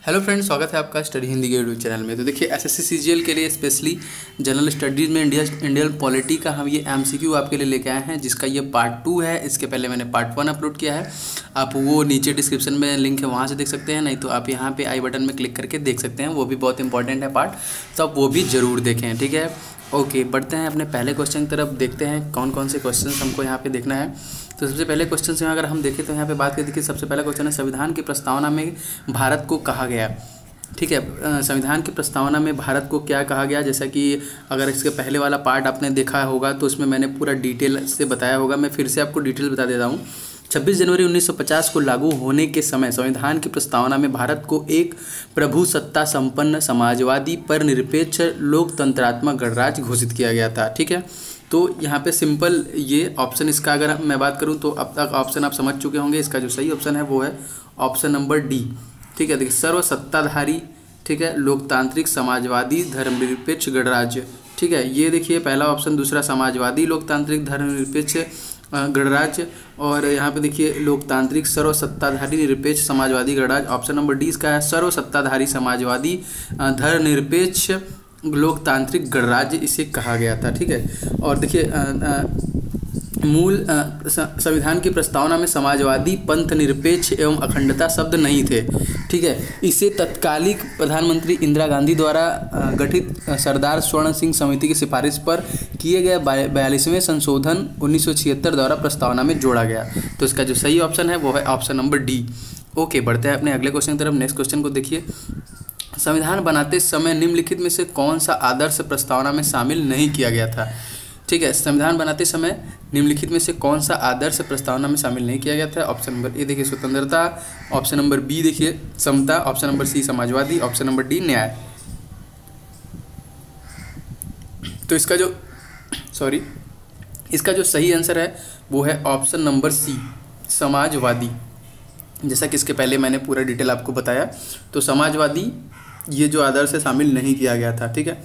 Hello friends, स्वागत है आपका स्टडी हिंदी के यूट्यूब चैनल में। तो देखिए एसएससी सीजीएल के लिए स्पेशली जनरल स्टडीज़ में इंडियन पॉलिटी का हम ये एमसीक्यू आपके लिए लेके आए हैं, जिसका ये पार्ट 2 है। इसके पहले मैंने पार्ट 1 अपलोड किया है। आप वो नीचे डिस्क्रिप्शन में लिंक है, वहाँ से देख सकते हैं, नहीं तो आप यहाँ पे आई बटन में क्लिक करके देख सकते हैं। वो भी बहुत इंपॉर्टेंट है पार्ट, तो आप वो भी ज़रूर देखें, ठीक है। ओके, बढ़ते हैं अपने पहले क्वेश्चन की तरफ। देखते हैं कौन कौन से क्वेश्चन हमको यहाँ पे देखना है। तो सबसे पहले क्वेश्चन से अगर हम देखें तो यहाँ पे बात करें, देखिए सबसे पहला क्वेश्चन है संविधान की प्रस्तावना में भारत को कहा गया, ठीक है। संविधान की प्रस्तावना में भारत को क्या कहा गया, जैसा कि अगर इसके पहले वाला पार्ट आपने देखा होगा तो उसमें मैंने पूरा डिटेल से बताया होगा। मैं फिर से आपको डिटेल बता देता हूँ। 26 जनवरी 1950 को लागू होने के समय संविधान की प्रस्तावना में भारत को एक प्रभुसत्ता संपन्न समाजवादी पर निरपेक्ष लोकतंत्रात्मक गणराज्य घोषित किया गया था, ठीक है। तो यहाँ पे सिंपल ये ऑप्शन, इसका अगर मैं बात करूँ तो अब तक ऑप्शन आप समझ चुके होंगे। इसका जो सही ऑप्शन है वो है ऑप्शन नंबर डी, ठीक है। देखिए सर्वसत्ताधारी, ठीक है, लोकतांत्रिक समाजवादी धर्मनिरपेक्ष गणराज्य, ठीक है। ये देखिए पहला ऑप्शन, दूसरा समाजवादी लोकतांत्रिक धर्मनिरपेक्ष गणराज्य, और यहाँ पे देखिए लोकतांत्रिक सर्वसत्ताधारी निरपेक्ष समाजवादी गणराज्य। ऑप्शन नंबर डी इसका है सर्वसत्ताधारी समाजवादी धर्मनिरपेक्ष लोकतांत्रिक गणराज्य इसे कहा गया था, ठीक है। और देखिए मूल संविधान की प्रस्तावना में समाजवादी पंथ निरपेक्ष एवं अखंडता शब्द नहीं थे, ठीक है। इसे तत्कालिक प्रधानमंत्री इंदिरा गांधी द्वारा गठित सरदार स्वर्ण सिंह समिति की सिफारिश पर किए गए 42वें संशोधन 1976 द्वारा प्रस्तावना में जोड़ा गया। तो इसका जो सही ऑप्शन है वो है ऑप्शन नंबर डी। ओके, बढ़ते हैं अपने अगले क्वेश्चन की तरफ। नेक्स्ट क्वेश्चन को देखिए, संविधान बनाते समय निम्नलिखित में से कौन सा आदर्श प्रस्तावना में शामिल नहीं किया गया था, ठीक है। संविधान बनाते समय निम्नलिखित में से कौन सा आदर्श प्रस्तावना में शामिल नहीं किया गया था। ऑप्शन नंबर ए देखिए स्वतंत्रता, ऑप्शन नंबर बी देखिए समता, ऑप्शन नंबर सी समाजवादी, ऑप्शन नंबर डी न्याय। तो इसका जो सही आंसर है वो है ऑप्शन नंबर सी समाजवादी। जैसा कि इसके पहले मैंने पूरा डिटेल आपको बताया, तो समाजवादी ये जो आदर्श है शामिल नहीं किया गया था, ठीक है।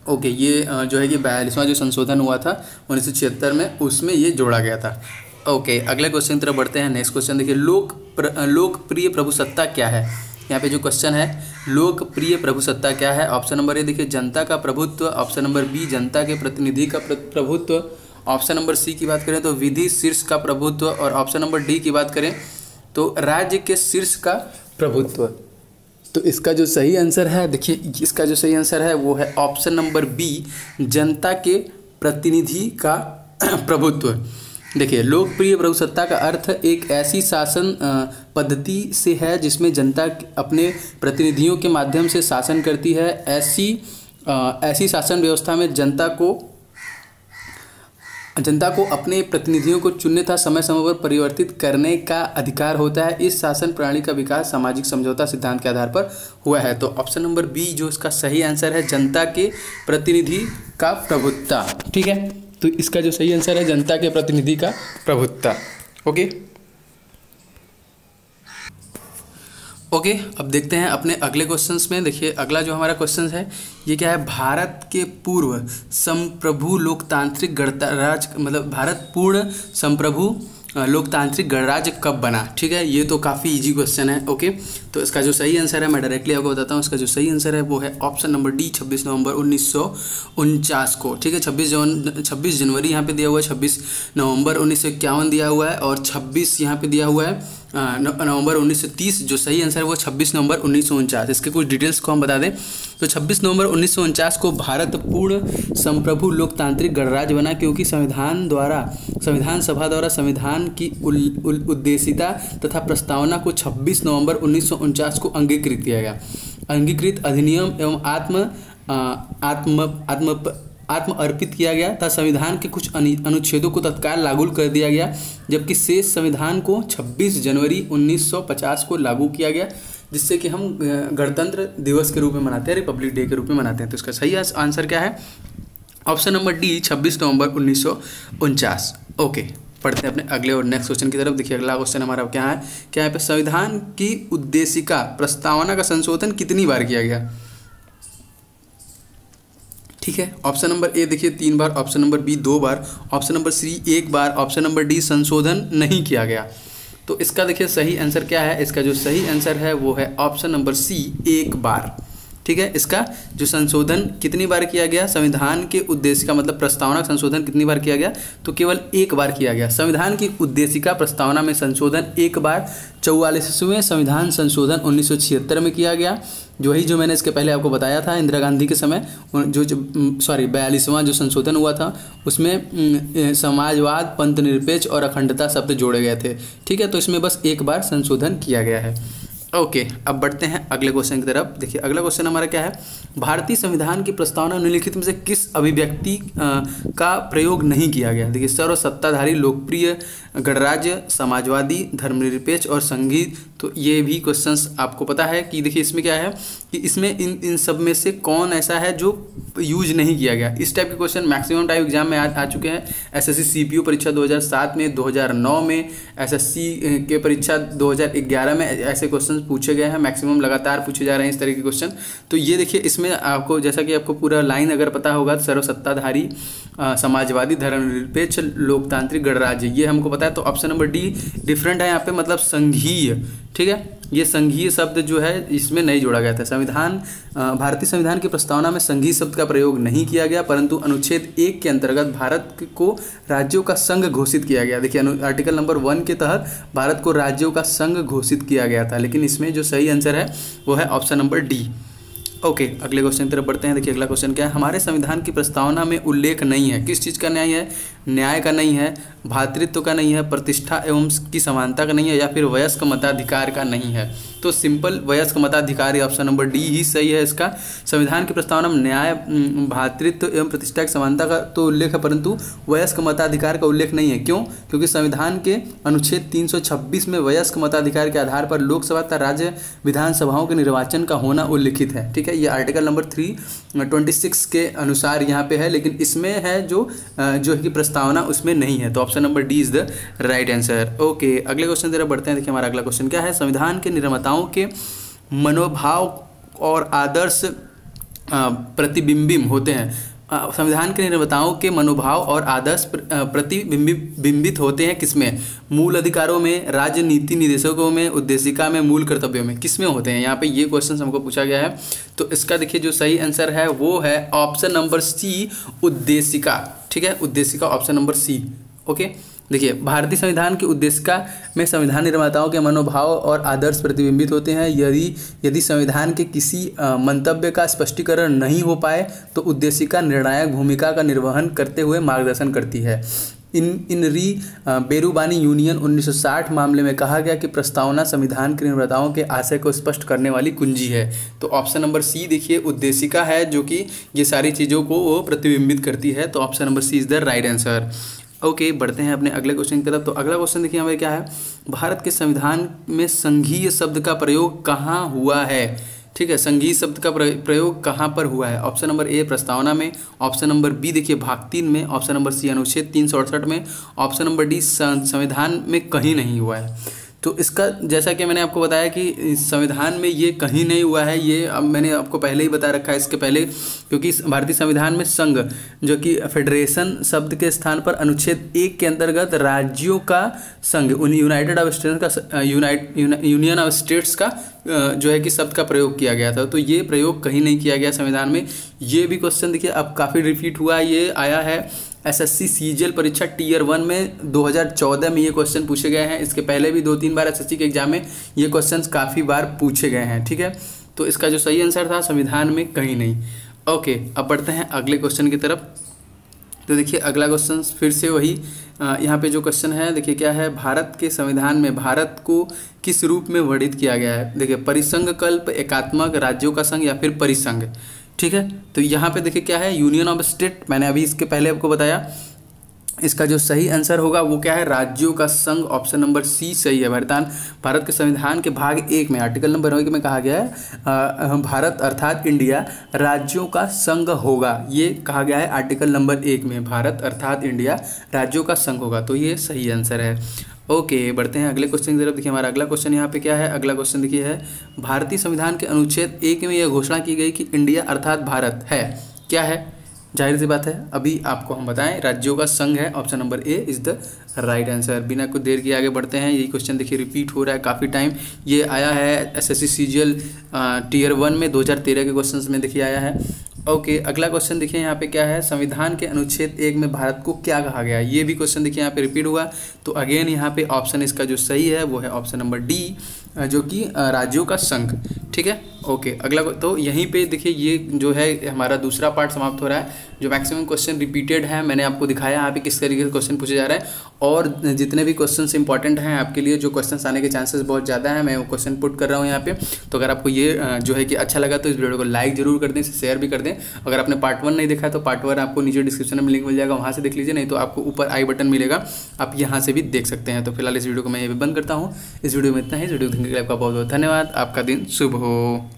ओके, ये जो है कि 42वां जो संशोधन हुआ था 1976 में, उसमें ये जोड़ा गया था। ओके, अगले क्वेश्चन की तरफ बढ़ते हैं। नेक्स्ट क्वेश्चन देखिए, लोकप्रिय प्रभुसत्ता क्या है। यहाँ पे जो क्वेश्चन है लोकप्रिय प्रभुसत्ता क्या है। ऑप्शन नंबर ए देखिए जनता का प्रभुत्व, ऑप्शन नंबर बी जनता के प्रतिनिधि का प्रभुत्व, ऑप्शन नंबर सी की बात करें तो विधि शीर्ष का प्रभुत्व, और ऑप्शन नंबर डी की बात करें तो राज्य के शीर्ष का प्रभुत्व। तो इसका जो सही आंसर है, देखिए इसका जो सही आंसर है वो है ऑप्शन नंबर बी जनता के प्रतिनिधि का प्रभुत्व। देखिए लोकप्रिय प्रभुसत्ता का अर्थ एक ऐसी शासन पद्धति से है जिसमें जनता अपने प्रतिनिधियों के माध्यम से शासन करती है। ऐसी शासन व्यवस्था में जनता को अपने प्रतिनिधियों को चुनने तथा समय समय पर परिवर्तित करने का अधिकार होता है। इस शासन प्रणाली का विकास सामाजिक समझौता सिद्धांत के आधार पर हुआ है। तो ऑप्शन नंबर बी जो इसका सही आंसर है जनता के प्रतिनिधि का प्रभुत्ता, ठीक है। तो इसका जो सही आंसर है जनता के प्रतिनिधि का प्रभुत्ता। ओके, अब देखते हैं अपने अगले क्वेश्चंस में। देखिए अगला जो हमारा क्वेश्चन है ये क्या है, भारत के पूर्व संप्रभु लोकतांत्रिक गणराज्य, मतलब भारत पूर्ण संप्रभु लोकतांत्रिक गणराज्य कब बना, ठीक है। ये तो काफ़ी इजी क्वेश्चन है। ओके, तो इसका जो सही आंसर है मैं डायरेक्टली आपको बताता हूँ। इसका जो सही आंसर है वो है ऑप्शन नंबर डी 26 नवंबर 1949 को, ठीक है। 26 जनवरी यहाँ पे दिया हुआ है, 26 नवंबर 1951 दिया हुआ है, और 26 यहाँ पे दिया हुआ है नवंबर 1930। जो सही आंसर है वो 26 नवंबर 1949। इसके कुछ डिटेल्स को हम बता दें तो 26 नवंबर 1949 को भारत पूर्ण संप्रभु लोकतांत्रिक गणराज्य बना, क्योंकि संविधान सभा द्वारा संविधान की उद्देशिता तथा प्रस्तावना को 26 नवंबर 1949 को अंगीकृत किया गया। अंगीकृत अधिनियम एवं आत्म अर्पित किया गया था। संविधान के कुछ अनुच्छेदों को तत्काल लागू कर दिया गया, जबकि शेष संविधान को 26 जनवरी 1950 को लागू किया गया, जिससे कि हम गणतंत्र दिवस के रूप में मनाते हैं, रिपब्लिक डे के रूप में मनाते हैं। तो इसका सही आंसर क्या है, ऑप्शन नंबर डी 26 नवंबर 1949। ओके, पढ़ते हैं अपने अगले और नेक्स्ट क्वेश्चन की तरफ। देखिए अगला क्वेश्चन हमारा क्या है, क्या है पे संविधान की उद्देशिका प्रस्तावना का संशोधन कितनी बार किया गया, ठीक है। ऑप्शन नंबर ए देखिए 3 बार, ऑप्शन नंबर बी 2 बार, ऑप्शन नंबर सी 1 बार, ऑप्शन नंबर डी संशोधन नहीं किया गया। तो इसका देखिए सही आंसर क्या है, इसका जो सही आंसर है वो है ऑप्शन नंबर सी, एक बार। ठीक है, इसका जो संशोधन कितनी बार किया गया, संविधान के उद्देशिका मतलब प्रस्तावना संशोधन कितनी बार किया गया, तो केवल एक बार किया गया। संविधान की उद्देशिका प्रस्तावना में संशोधन एक बार 44वें संविधान संशोधन 1976 में किया गया, जो मैंने इसके पहले आपको बताया था इंदिरा गांधी के समय, जो 42वां जो संशोधन हुआ था उसमें समाजवाद, पंथनिरपेक्ष और अखंडता शब्द जोड़े गए थे। ठीक है, तो इसमें बस एक बार संशोधन किया गया है। ओके, अब बढ़ते हैं अगले क्वेश्चन की तरफ। देखिए अगला क्वेश्चन हमारा क्या है, भारतीय संविधान की प्रस्तावना निम्नलिखित में से किस अभिव्यक्ति का प्रयोग नहीं किया गया। देखिए सर्वसत्ताधारी, लोकप्रिय, गणराज्य, समाजवादी, धर्मनिरपेक्ष और संघीय। तो ये भी क्वेश्चंस आपको पता है कि देखिए इसमें क्या है कि इसमें इन सब में से कौन ऐसा है जो यूज नहीं किया गया। इस टाइप के क्वेश्चन मैक्सिमम टाइप एग्जाम में आ चुके हैं। एसएससी सीपीयू परीक्षा 2007 में, 2009 में, एसएससी के परीक्षा 2011 में ऐसे क्वेश्चन पूछे गए हैं, मैक्सिमम लगातार पूछे जा रहे हैं इस तरह के क्वेश्चन। तो ये देखिए इसमें आपको जैसा कि आपको पूरा लाइन अगर पता होगा, सर्वसत्ताधारी, समाजवादी, धर्मनिरपेक्ष, लोकतांत्रिक, गणराज्य, ये हमको पता है। तो ऑप्शन नंबर डी डिफरेंट है यहाँ पे, मतलब संघीय। ठीक है, ये संघीय शब्द जो है इसमें नहीं जोड़ा गया था। भारतीय संविधान की प्रस्तावना में संघीय शब्द का प्रयोग नहीं किया गया, परंतु अनुच्छेद 1 के अंतर्गत भारत को राज्यों का संघ घोषित किया गया। देखिए आर्टिकल नंबर 1 के तहत भारत को राज्यों का संघ घोषित किया गया था, लेकिन इसमें जो सही आंसर है वो है ऑप्शन नंबर डी। ओके, अगले क्वेश्चन की तरफ बढ़ते हैं। देखिए अगला क्वेश्चन क्या है, हमारे संविधान की प्रस्तावना में उल्लेख नहीं है, किस चीज़ का न्याय है, न्याय का नहीं है, भातृत्व का नहीं है, प्रतिष्ठा एवं की समानता का नहीं है, या फिर वयस्क मताधिकार का नहीं है। तो सिंपल वयस्क मताधिकार, ऑप्शन नंबर डी ही सही है इसका। संविधान की प्रस्तावना में न्याय, भातृत्व एवं प्रतिष्ठा की समानता का तो उल्लेख है, परंतु वयस्क मताधिकार का उल्लेख नहीं है। क्यों? क्योंकि संविधान के अनुच्छेद 326 में वयस्क मताधिकार के आधार पर लोकसभा तथा राज्य विधानसभाओं के निर्वाचन का होना उल्लिखित है। ठीक है, ये आर्टिकल नंबर 326 के अनुसार यहाँ पे है, लेकिन इसमें है जो है कि प्रस्तावना उसमें नहीं है। तो option number D is the right answer. Okay, अगले क्वेश्चन की तरफ बढ़ते हैं। देखिए हमारा अगला क्वेश्चन क्या है, संविधान के निर्माताओं के मनोभाव और आदर्श प्रतिबिंबित होते हैं। संविधान के निर्माताओं के मनोभाव और आदर्श प्रतिबिंबित होते हैं किसमें? मूल अधिकारों में, राज्य नीति निर्देशकों में, उद्देशिका में, मूल कर्तव्यों में, किसमें होते हैं? यहाँ पे ये क्वेश्चन हमको पूछा गया है। तो इसका देखिए जो सही आंसर है वो है ऑप्शन नंबर सी, उद्देशिका। ठीक है, उद्देशिका ऑप्शन नंबर सी। ओके, देखिए भारतीय संविधान की उद्देशिका में संविधान निर्माताओं के मनोभाव और आदर्श प्रतिबिंबित होते हैं। यदि संविधान के किसी मंतव्य का स्पष्टीकरण नहीं हो पाए तो उद्देशिका निर्णायक भूमिका का निर्वहन करते हुए मार्गदर्शन करती है। बेरूबानी यूनियन 1960 मामले में कहा गया कि प्रस्तावना संविधान के निर्माताओं के आशय को स्पष्ट करने वाली कुंजी है। तो ऑप्शन नंबर सी देखिए उद्देशिका है जो कि ये सारी चीज़ों को वो प्रतिबिंबित करती है। तो option number C is the right answer. Okay, बढ़ते हैं अपने अगले क्वेश्चन की तरफ। तो अगला क्वेश्चन देखिए हमें क्या है, भारत के संविधान में संघीय शब्द का प्रयोग कहाँ हुआ है? ठीक है, संघीय शब्द का प्रयोग कहाँ पर हुआ है? ऑप्शन नंबर ए प्रस्तावना में, ऑप्शन नंबर बी देखिए भाग 3 में, ऑप्शन नंबर सी अनुच्छेद 368 में, ऑप्शन नंबर डी संविधान में कहीं नहीं हुआ है। तो इसका जैसा कि मैंने आपको बताया कि संविधान में ये कहीं नहीं हुआ है, ये अब मैंने आपको पहले ही बता रखा है इसके पहले, क्योंकि भारतीय संविधान में संघ जो कि फेडरेशन शब्द के स्थान पर अनुच्छेद 1 के अंतर्गत राज्यों का संघ, यूनाइटेड ऑफ स्टेट्स का यूनियन ऑफ स्टेट्स का जो है कि शब्द का प्रयोग किया गया था। तो ये प्रयोग कहीं नहीं किया गया संविधान में। ये भी क्वेश्चन देखिए अब काफ़ी रिपीट हुआ, ये आया है एसएससी सीजीएल परीक्षा टियर 1 में 2014 में ये क्वेश्चन पूछे गए हैं। इसके पहले भी 2-3 बार एसएससी के एग्जाम में ये क्वेश्चंस काफ़ी बार पूछे गए हैं। ठीक है, तो इसका जो सही आंसर था संविधान में कहीं नहीं। ओके, अब बढ़ते हैं अगले क्वेश्चन की तरफ। तो देखिए अगला क्वेश्चन फिर से वही यहाँ पे जो क्वेश्चन है देखिए क्या है, भारत के संविधान में भारत को किस रूप में वर्णित किया गया है? देखिए परिसंघ कल्प, एकात्मक, राज्यों का संघ या फिर परिसंघ। ठीक है, तो यहाँ पे देखिए क्या है, यूनियन ऑफ स्टेट। मैंने अभी इसके पहले आपको बताया, इसका जो सही आंसर होगा वो क्या है, राज्यों का संघ। ऑप्शन नंबर सी सही है। भारत के संविधान के भाग 1 में आर्टिकल नंबर 1 में कहा गया है भारत अर्थात इंडिया राज्यों का संघ होगा। ये कहा गया है आर्टिकल नंबर 1 में, भारत अर्थात इंडिया राज्यों का संघ होगा। तो ये सही आंसर है। ओके, बढ़ते हैं अगले क्वेश्चन की तरफ। देखिए हमारा अगला क्वेश्चन यहाँ पे क्या है, अगला क्वेश्चन देखिए है, भारतीय संविधान के अनुच्छेद 1 में यह घोषणा की गई कि इंडिया अर्थात भारत है, क्या है? जाहिर सी बात है, अभी आपको हम बताएं राज्यों का संघ है, option number A is the right answer. बिना कुछ देर के आगे बढ़ते हैं, यही क्वेश्चन देखिए रिपीट हो रहा है काफ़ी टाइम। ये आया है एसएससी सीजीएल टीयर 1 में 2013 के क्वेश्चंस में देखिए आया है। ओके, अगला क्वेश्चन देखिए यहाँ पे क्या है, संविधान के अनुच्छेद 1 में भारत को क्या कहा गया है। ये भी क्वेश्चन देखिए यहाँ पे रिपीट हुआ। तो अगेन यहाँ पे ऑप्शन इसका जो सही है वो है ऑप्शन नंबर डी, जो कि राज्यों का संघ। ठीक है, ओके। अगला तो यहीं पे देखिए ये जो है हमारा दूसरा पार्ट समाप्त हो रहा है। जो मैक्सिमम क्वेश्चन रिपीटेड है मैंने आपको दिखाया यहाँ पे किस तरीके से क्वेश्चन पूछे जा रहा है, और जितने भी क्वेश्चन इंपॉर्टेंट हैं आपके लिए, जो क्वेश्चन आने के चांसेस बहुत ज़्यादा हैं, मैं वो क्वेश्चन पुट कर रहा हूँ यहाँ पे। तो अगर आपको ये जो है कि अच्छा लगा तो इस वीडियो को लाइक जरूर कर दें, इसे शेयर भी कर दें। अगर आपने पार्ट 1 नहीं देखा है तो पार्ट 1 आपको नीचे डिस्क्रिप्शन में लिंक मिल जाएगा, वहाँ से देख लीजिए, नहीं तो आपको ऊपर आई बटन मिलेगा, आप यहाँ से भी देख सकते हैं। तो फिलहाल इस वीडियो को मैं ये भी बंद करता हूँ। इस वीडियो में इतना ही। इस वीडियो को देखने के लिए आपका बहुत बहुत धन्यवाद। आपका दिन शुभ हो।